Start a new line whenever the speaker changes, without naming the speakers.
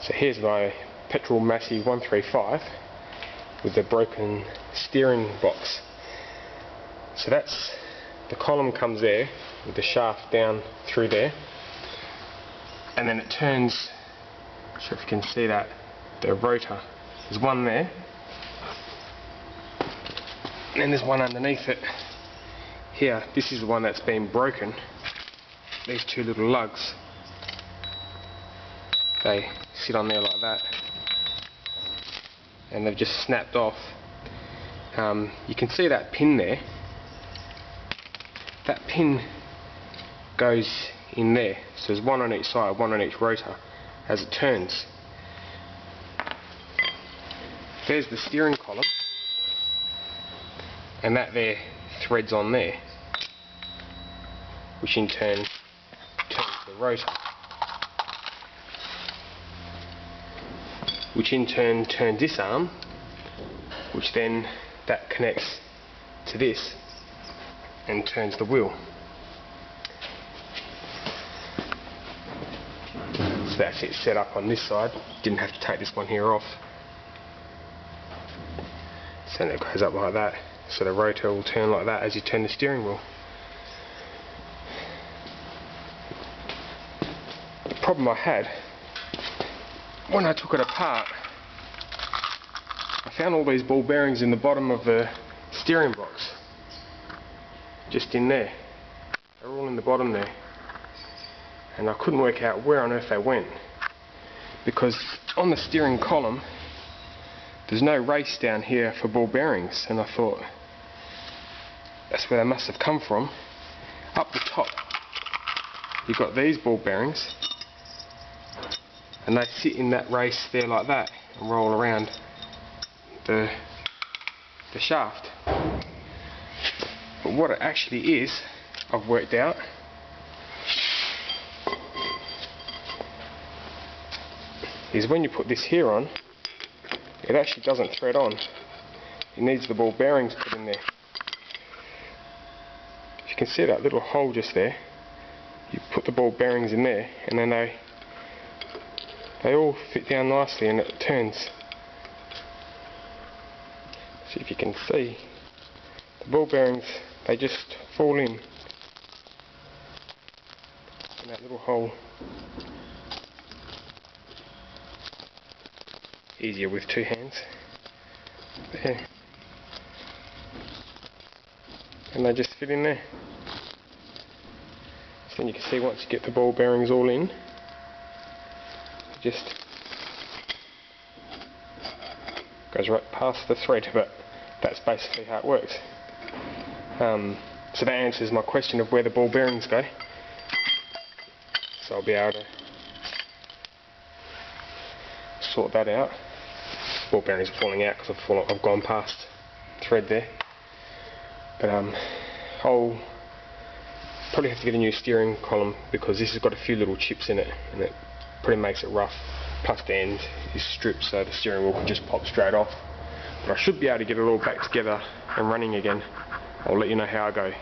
So here's my petrol Massey 135 with the broken steering box. So that's, the column comes there with the shaft down through there, and then it turns, so if you can see that, the rotor, there's one there, and then there's one underneath it here. This is the one that's been broken. These two little lugs, they sit on there like that, and they've just snapped off. You can see that pin there. That pin goes in there, so there's one on each side, one on each rotor as it turns. There's the steering column, and that there threads on there, which in turn turns the rotor, which in turn turns this arm, which then that connects to this and turns the wheel. So that's it set up on this side. Didn't have to take this one here off. So it goes up like that, so the rotor will turn like that as you turn the steering wheel. The problem I had, when I took it apart, I found all these ball bearings in the bottom of the steering box. Just in there. They're all in the bottom there. And I couldn't work out where on earth they went, because on the steering column there's no race down here for ball bearings, and I thought that's where they must have come from. Up the top you've got these ball bearings, and they sit in that race there like that and roll around the shaft. But what it actually is, I've worked out, is when you put this here on, it actually doesn't thread on. It needs the ball bearings put in there. If you can see that little hole just there, you put the ball bearings in there, and then they all fit down nicely and it turns. See if you can see, the ball bearings, they just fall in that little hole. Easier with two hands. There. And they just fit in there. So then you can see once you get the ball bearings all in, it just goes right past the thread, but that's basically how it works. So that answers my question of where the ball bearings go. So I'll be able to sort that out. Ball bearings are falling out because I've gone past the thread there. But I'll probably have to get a new steering column, because this has got a few little chips in it and it pretty makes it rough. Plus the end is stripped, so the steering wheel can just pop straight off. But I should be able to get it all back together and running again. I'll let you know how I go.